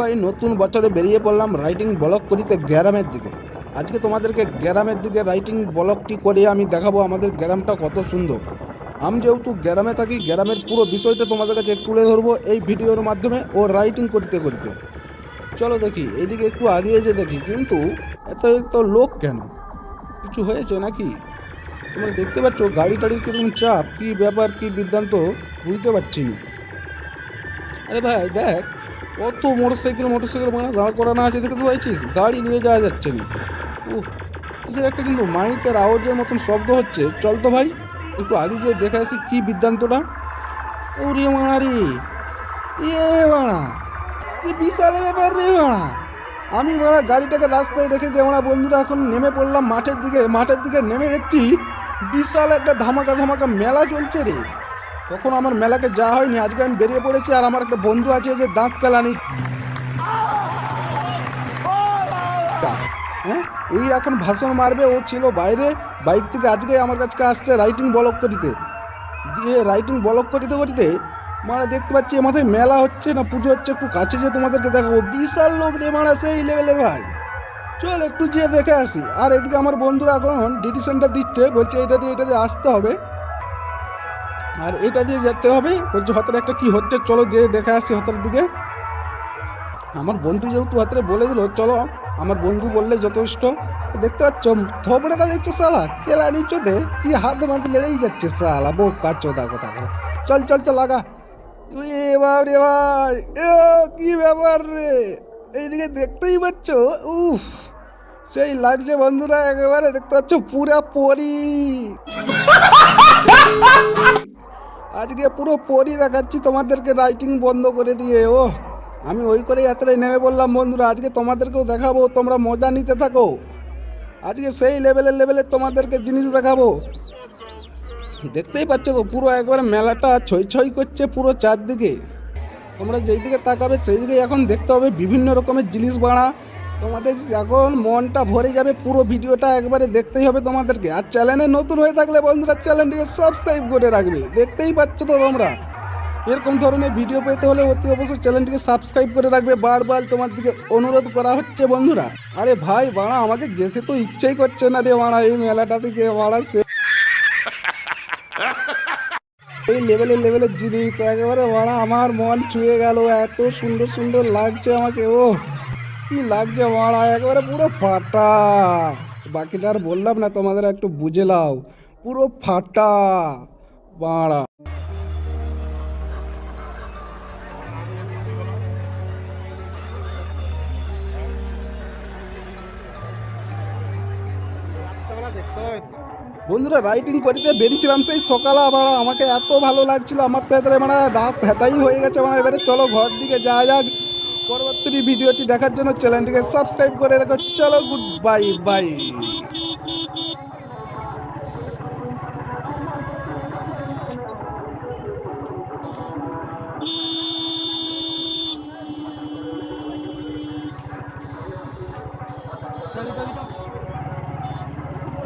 ভাই নতুন বছরে বেরিয়ে পড়লাম রাইটিং ব্লগ করিতে গ্রামের দিকে। আজকে তোমাদেরকে গ্রামের দিকে রাইটিং ব্লগটি করে আমি দেখাবো আমাদের গ্রামটা কত সুন্দর। আমি যেহেতু গ্রামে থাকি, গ্রামের পুরো বিষয়টা তোমাদের কাছে তুলে ধরবো এই ভিডিওর মাধ্যমে ও রাইটিং করতে করতে। চলো দেখি এইদিকে একটু আগিয়ে যে দেখি, কিন্তু এত এত লোক কেন? কিছু হয়েছে নাকি? তোমরা দেখতে পাচ্ছ গাড়ি টাড়ির কিরকম চাপ, কি ব্যাপার, কি বৃত্তান্ত বুঝতে পারছি না। আরে ভাই দেখ, কত মোটরসাইকেল মানে দাঁড় করানো আছে, দেখে তো পাচ্ছিস গাড়ি নিয়ে যাওয়া যাচ্ছে না। উহ, কিসের একটা কিন্তু মাইকের আওয়াজের মতন শব্দ হচ্ছে। চল তো ভাই একটু আগে যে দেখে আসি কি বৃত্তান্তটা। ওরে মারা রে, মারা কি বিশাল ব্যাপার রে মারা। আমি মারা গাড়িটাকে রাস্তায় রেখে দিয়ে আমরা বন্ধুরা এখন নেমে পড়লাম মাঠের দিকে নেমে দেখছি বিশাল একটা ধামাকা ধামাকা মেলা চলছে রে। কখনো আমার মেলাকে যাওয়া হয়নি, আজকে আমি বেরিয়ে পড়েছি। আর আমার একটা বন্ধু আছে যে দাঁত কেলানি, হ্যাঁ, ওই এখন ভাষণ মারবে। ও ছিল বাইরে, বাইক থেকে আজকে আমার কাছে আসছে রাইটিং ব্লগ করিতে। দিয়ে রাইটিং ব্লগ করিতে করিতে মানে দেখতে পাচ্ছি মাথায় মেলা হচ্ছে না পুজো হচ্ছে। একটু কাছে যে তোমাদেরকে দেখাবো, বিশাল লোক রে মারা, সেই লেভেলের ভাই। চল একটু যেয়ে দেখে আসি। আর এদিকে আমার বন্ধুরা এখন ডিসিশনটা দিচ্ছে, বলছে এটা দিয়ে আসতে হবে, আর এটা দিয়ে যেতে হবে। বলছে হতার একটা কি হচ্ছে, চলো যে দেখে আসি হতার দিকে। আমার বন্ধু যেহেতু হাতে বলে দিল চলো, আমার বন্ধু বললে যথেষ্ট। দেখতে পাচ্ছ থোবড়াটা দেখছো সালা, কেলা নিচ্ছ দে কি হাত মারতে লেড়েই যাচ্ছে সালা, বোকা চোদা কথা করে। চল চল চল লাগা। রে বাবা রে ভাই, কি ব্যাপার রে, এইদিকে দেখতেই পাচ্ছ। উফ, সেই লাগছে বন্ধুরা, একেবারে দেখতে পাচ্ছ পুরা পরি। আজকে পুরো পরি দেখাচ্ছি তোমাদেরকে রাইটিং বন্ধ করে দিয়ে। ও আমি ওই করে যাত্রায় নেমে বললাম বন্ধুরা আজকে তোমাদেরকেও দেখাবো, তোমরা মজা নিতে থাকো। আজকে সেই লেভেলের তোমাদেরকে জিনিস দেখাবো। দেখতেই পাচ্ছ তো পুরো একবারে মেলাটা ছই ছই করছে পুরো চারদিকে। তোমরা যেই দিকে তাকাবে সেই দিকে এখন দেখতে হবে বিভিন্ন রকমের জিনিস বাড়া। তোমাদের এখন মনটা ভরে যাবে, পুরো ভিডিওটা একবারে দেখতেই হবে তোমাদেরকে। আর চ্যানেলে নতুন হয়ে থাকলে বন্ধুরা চ্যানেলটিকে সাবস্ক্রাইব করে রাখবে। দেখতেই পাচ্ছ তো তোমরা, এরকম ধরনের ভিডিও পেতে হলে অতি অবশ্যই চ্যানেলটিকে সাবস্ক্রাইব করে রাখবে। বারবার তোমার দিকে অনুরোধ করা হচ্ছে বন্ধুরা। আরে ভাই বাড়া, আমাকে যেতে তো ইচ্ছেই করছে না রে বাড়া, এই মেলাটা থেকে বাড়া এই লেভেলের জিনিস একেবারে বাড়া আমার মন ছুঁয়ে গেল। এত সুন্দর সুন্দর লাগছে আমাকে, ও কি লাগছে বাড়া, একেবারে পুরো ফাটা। বাকিটা আর বললাম না, তোমাদের একটু বুঝে লাও, পুরো ফাটা বাড়া। বন্ধুরা রাইটিং করিতে বেরিয়েছিলাম সেই সকালে, আবার আমাকে এত ভালো লাগছিল, আমার তো এবারে মানে রাত হেতাই হয়ে গেছে। মানে এবারে চলো ঘর দিকে যাওয়া যাক। পরবর্তী ভিডিওটি দেখার জন্য চ্যানেলটিকে সাবস্ক্রাইব করে রাখো। চলো গুড বাই বাই।